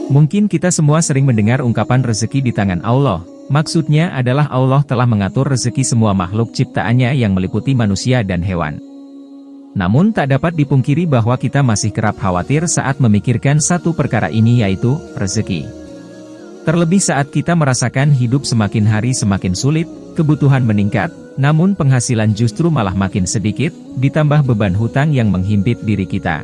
Mungkin kita semua sering mendengar ungkapan rezeki di tangan Allah. Maksudnya adalah Allah telah mengatur rezeki semua makhluk ciptaannya yang meliputi manusia dan hewan. Namun tak dapat dipungkiri bahwa kita masih kerap khawatir saat memikirkan satu perkara ini, yaitu rezeki. Terlebih saat kita merasakan hidup semakin hari semakin sulit, kebutuhan meningkat, namun penghasilan justru malah makin sedikit, ditambah beban hutang yang menghimpit diri kita.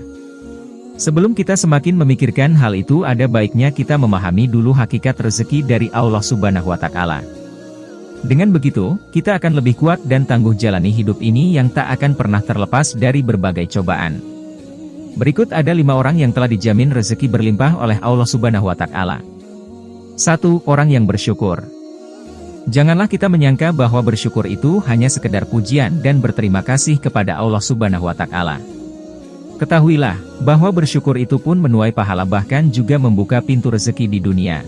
Sebelum kita semakin memikirkan hal itu, ada baiknya kita memahami dulu hakikat rezeki dari Allah Subhanahu wa Ta'ala. Dengan begitu, kita akan lebih kuat dan tangguh jalani hidup ini yang tak akan pernah terlepas dari berbagai cobaan. Berikut ada 5 orang yang telah dijamin rezeki berlimpah oleh Allah Subhanahu wa Ta'ala. 1. Orang yang bersyukur. Janganlah kita menyangka bahwa bersyukur itu hanya sekedar pujian dan berterima kasih kepada Allah Subhanahu wa Ta'ala. Ketahuilah, bahwa bersyukur itu pun menuai pahala, bahkan juga membuka pintu rezeki di dunia.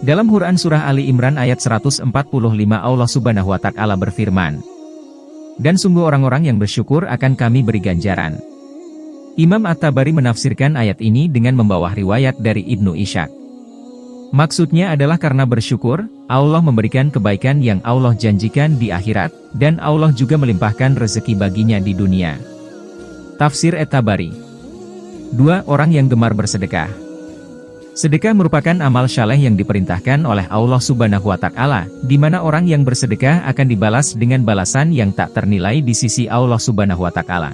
Dalam Quran Surah Ali Imran ayat 145 Allah Subhanahu wa Ta'ala berfirman, "Dan sungguh orang-orang yang bersyukur akan kami beri ganjaran." Imam At-Tabari menafsirkan ayat ini dengan membawa riwayat dari Ibnu Ishaq. Maksudnya adalah karena bersyukur, Allah memberikan kebaikan yang Allah janjikan di akhirat, dan Allah juga melimpahkan rezeki baginya di dunia. Tafsir At-Tabari. 2. Orang yang gemar bersedekah. Sedekah merupakan amal saleh yang diperintahkan oleh Allah Subhanahu wa Ta'ala, di mana orang yang bersedekah akan dibalas dengan balasan yang tak ternilai di sisi Allah Subhanahu wa Ta'ala.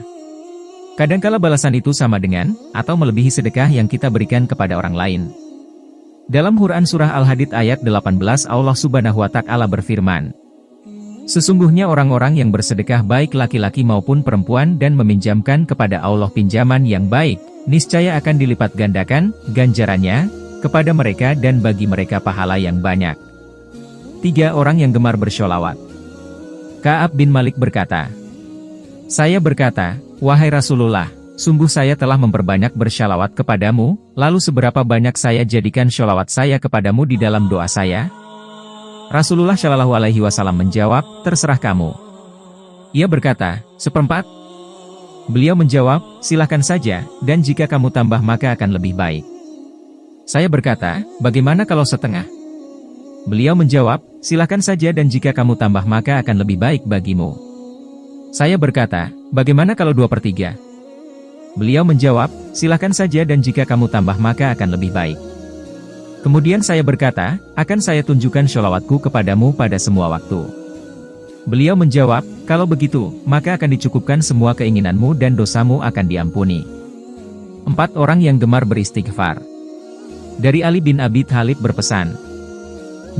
Kadangkala balasan itu sama dengan, atau melebihi sedekah yang kita berikan kepada orang lain. Dalam Quran Surah Al-Hadid ayat 18 Allah Subhanahu wa Ta'ala berfirman, "Sesungguhnya orang-orang yang bersedekah baik laki-laki maupun perempuan dan meminjamkan kepada Allah pinjaman yang baik, niscaya akan dilipat gandakan ganjarannya kepada mereka dan bagi mereka pahala yang banyak." 3. Orang yang gemar bersholawat. Ka'ab bin Malik berkata, "Saya berkata, wahai Rasulullah, sungguh saya telah memperbanyak bersyalawat kepadamu, lalu seberapa banyak saya jadikan sholawat saya kepadamu di dalam doa saya?" Rasulullah Shallallahu Alaihi Wasallam menjawab, "Terserah kamu." Ia berkata, "1/4." Beliau menjawab, "Silakan saja, dan jika kamu tambah maka akan lebih baik." Saya berkata, "Bagaimana kalau 1/2?" Beliau menjawab, "Silakan saja dan jika kamu tambah maka akan lebih baik bagimu." Saya berkata, "Bagaimana kalau 2/3?" Beliau menjawab, "Silakan saja dan jika kamu tambah maka akan lebih baik." Kemudian saya berkata, "Akan saya tunjukkan sholawatku kepadamu pada semua waktu." Beliau menjawab, "Kalau begitu, maka akan dicukupkan semua keinginanmu dan dosamu akan diampuni." 4. Orang yang gemar beristighfar. Dari Ali bin Abi Thalib berpesan,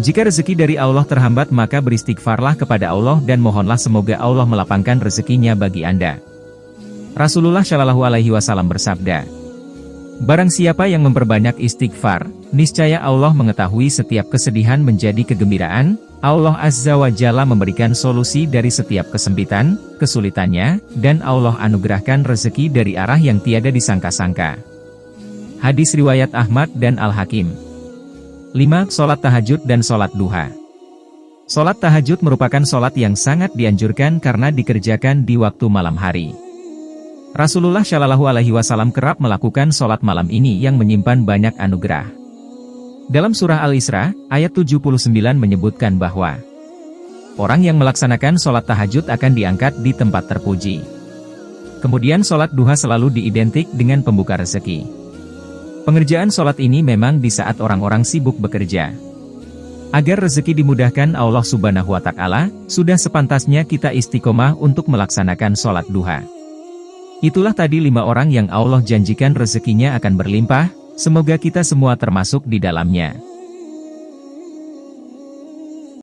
"Jika rezeki dari Allah terhambat maka beristighfarlah kepada Allah dan mohonlah semoga Allah melapangkan rezekinya bagi Anda." Rasulullah Shallallahu Alaihi Wasallam bersabda, "Barang siapa yang memperbanyak istighfar, niscaya Allah mengetahui setiap kesedihan menjadi kegembiraan, Allah Azza wa Jalla memberikan solusi dari setiap kesempitan, kesulitannya, dan Allah anugerahkan rezeki dari arah yang tiada disangka-sangka." Hadis riwayat Ahmad dan Al-Hakim. 5. Sholat tahajud dan sholat duha. Sholat tahajud merupakan sholat yang sangat dianjurkan karena dikerjakan di waktu malam hari. Rasulullah Shallallahu Alaihi Wasallam kerap melakukan sholat malam ini yang menyimpan banyak anugerah. Dalam surah Al-Isra, ayat 79 menyebutkan bahwa orang yang melaksanakan sholat tahajud akan diangkat di tempat terpuji. Kemudian sholat duha selalu diidentik dengan pembuka rezeki. Pengerjaan sholat ini memang di saat orang-orang sibuk bekerja. Agar rezeki dimudahkan Allah Subhanahu wa Ta'ala, sudah sepantasnya kita istiqomah untuk melaksanakan sholat duha. Itulah tadi 5 orang yang Allah janjikan rezekinya akan berlimpah, semoga kita semua termasuk di dalamnya.